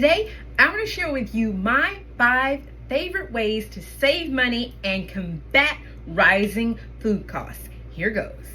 Today, I'm going to share with you my 5 favorite ways to save money and combat rising food costs. Here goes.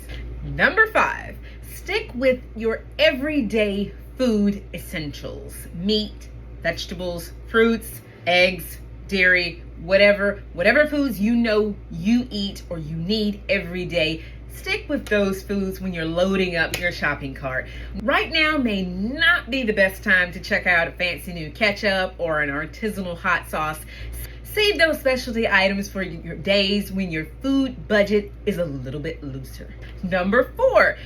Number 5, stick with your everyday food essentials. Meat, vegetables, fruits, eggs, dairy, whatever foods you know you eat or you need every day. Stick with those foods when you're loading up your shopping cart. Right now may not be the best time to check out a fancy new ketchup or an artisanal hot sauce. Save those specialty items for your days when your food budget is a little bit looser. Number 4,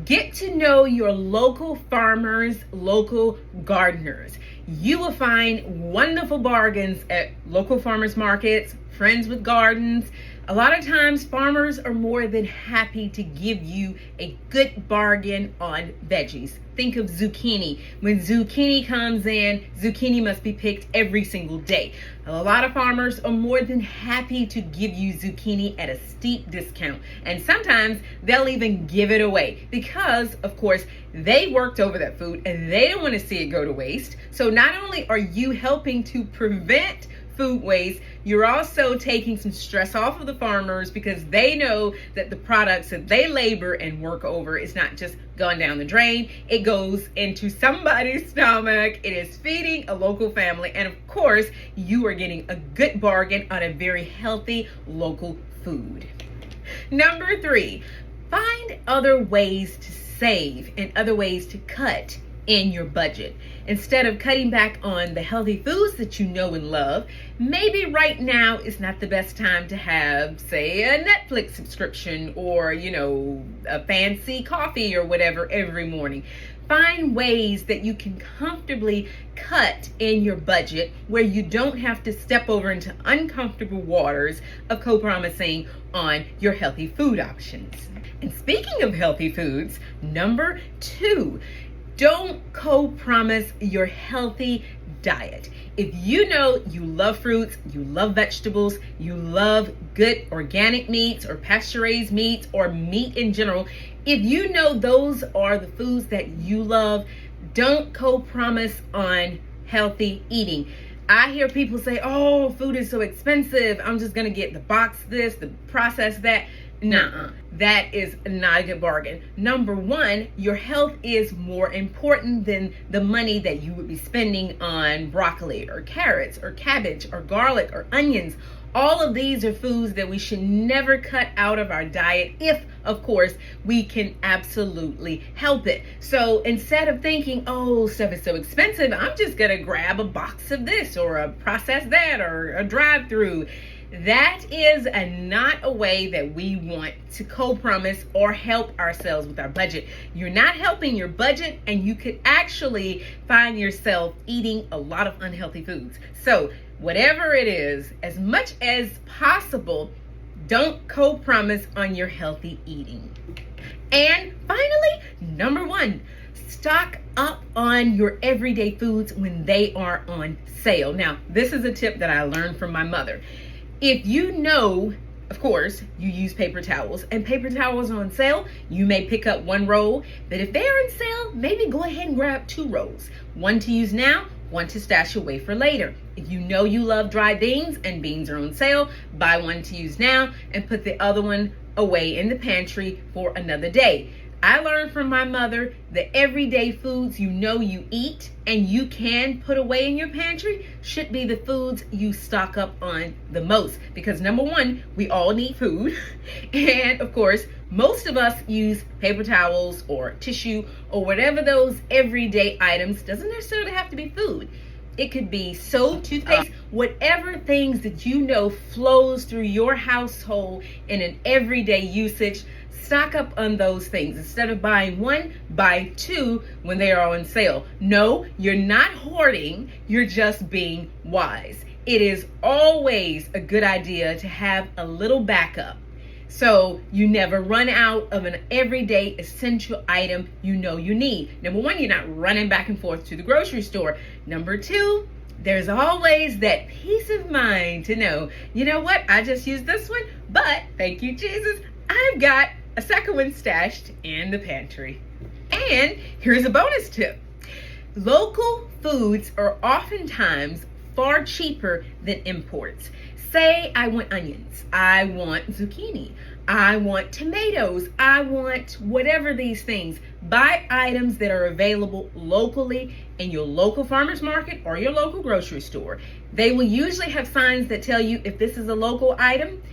get to know your local farmers, local gardeners. You will find wonderful bargains at local farmers markets, friends with gardens. A lot of times farmers are more than happy to give you a good bargain on veggies. Think of zucchini. When zucchini comes in, zucchini must be picked every single day. A lot of farmers are more than happy to give you zucchini at a steep discount. And sometimes they'll even give it away because, of course, they worked over that food and they don't want to see it go to waste. So not only are you helping to prevent food waste, you're also taking some stress off of the farmers because they know that the products that they labor and work over is not just going down the drain. It goes into somebody's stomach. It is feeding a local family. And of course, you are getting a good bargain on a very healthy local food. Number 3, find other ways to save and other ways to cut in your budget. Instead of cutting back on the healthy foods that you know and love, maybe right now is not the best time to have, say, a Netflix subscription or, a fancy coffee or whatever every morning. Find ways that you can comfortably cut in your budget where you don't have to step over into uncomfortable waters of co-promising on your healthy food options. And speaking of healthy foods, number 2, don't co-promise your healthy diet. If you know you love fruits, you love vegetables, you love good organic meats or pasture-raised meats or meat in general, if you know those are the foods that you love, don't co-promise on healthy eating. I hear people say, oh, food is so expensive. I'm just going to get the box this, the processed that. Nuh-uh. That is not a good bargain. Number 1, your health is more important than the money that you would be spending on broccoli or carrots or cabbage or garlic or onions. All of these are foods that we should never cut out of our diet if, of course, we can absolutely help it. So instead of thinking, oh, stuff is so expensive, I'm just going to grab a box of this or a process that or a drive-through. That is not a way that we want to co-promise or help ourselves with our budget. You're not helping your budget, and you could actually find yourself eating a lot of unhealthy foods. So whatever it is, as much as possible, don't co-promise on your healthy eating. And finally, number 1, stock up on your everyday foods when they are on sale. Now, this is a tip that I learned from my mother. If you know, of course, you use paper towels and paper towels are on sale, you may pick up 1 roll, but if they're on sale, maybe go ahead and grab 2 rolls. 1 to use now, 1 to stash away for later. If you know you love dried beans and beans are on sale, buy 1 to use now and put the other one away in the pantry for another day. I learned from my mother that everyday foods you know you eat and you can put away in your pantry should be the foods you stock up on the most. Because number 1, we all need food. And of course, most of us use paper towels or tissue or whatever those everyday items. Doesn't necessarily have to be food. It could be soap, toothpaste, whatever things that you know flows through your household in an everyday usage. Stock up on those things. Instead of buying 1, buy 2 when they are on sale. No, you're not hoarding. You're just being wise. It is always a good idea to have a little backup so you never run out of an everyday essential item you know you need. Number 1, you're not running back and forth to the grocery store. Number 2, there's always that peace of mind to know, you know what, I just used this one, but thank you, Jesus, I've got a second one stashed in the pantry. And here's a bonus tip. Local foods are oftentimes far cheaper than imports. Say I want onions, I want zucchini, I want tomatoes, I want whatever these things. Buy items that are available locally in your local farmer's market or your local grocery store. They will usually have signs that tell you if this is a local item.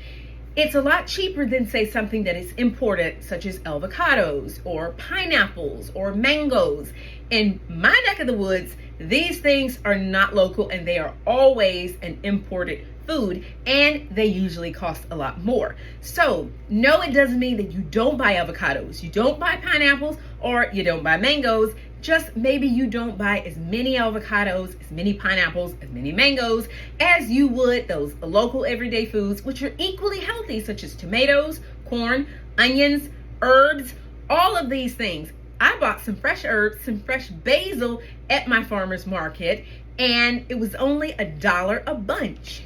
It's a lot cheaper than, say, something that is imported, such as avocados or pineapples or mangoes. In my neck of the woods, these things are not local and they are always an imported food, and they usually cost a lot more. So no, it doesn't mean that you don't buy avocados, you don't buy pineapples, or you don't buy mangoes. Just maybe you don't buy as many avocados, as many pineapples, as many mangoes as you would those local everyday foods, which are equally healthy, such as tomatoes, corn, onions, herbs, all of these things. I bought some fresh herbs, some fresh basil at my farmer's market, and it was only $1 a bunch.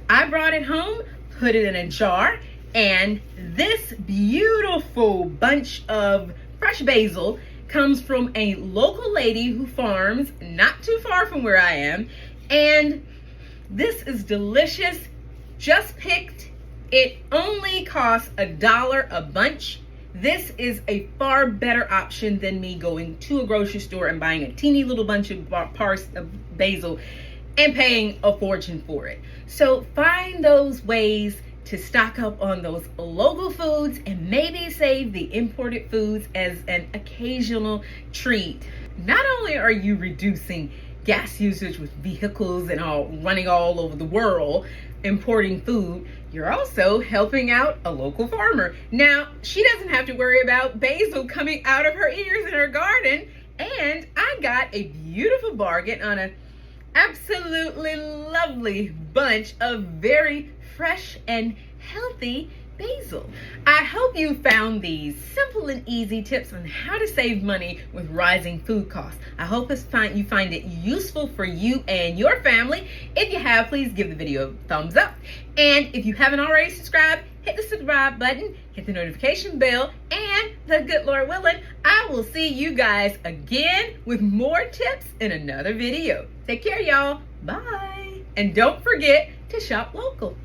I brought it home, put it in a jar, and this beautiful bunch of fresh basil comes from a local lady who farms not too far from where I am, and this is delicious. Just picked. It only costs $1 a bunch. This is a far better option than me going to a grocery store and buying a teeny little bunch of parts of basil and paying a fortune for it. So find those ways to stock up on those local foods and maybe save the imported foods as an occasional treat. Not only are you reducing gas usage with vehicles and all running all over the world importing food, you're also helping out a local farmer. Now, she doesn't have to worry about basil coming out of her ears in her garden, and I got a beautiful bargain on a absolutely lovely bunch of very fresh and healthy basil. I hope you found these simple and easy tips on how to save money with rising food costs. I hope you find it useful for you and your family. If you have, please give the video a thumbs up. And if you haven't already subscribed, hit the subscribe button, hit the notification bell, and the good Lord willing, I will see you guys again with more tips in another video. Take care, y'all. Bye. And don't forget to shop local.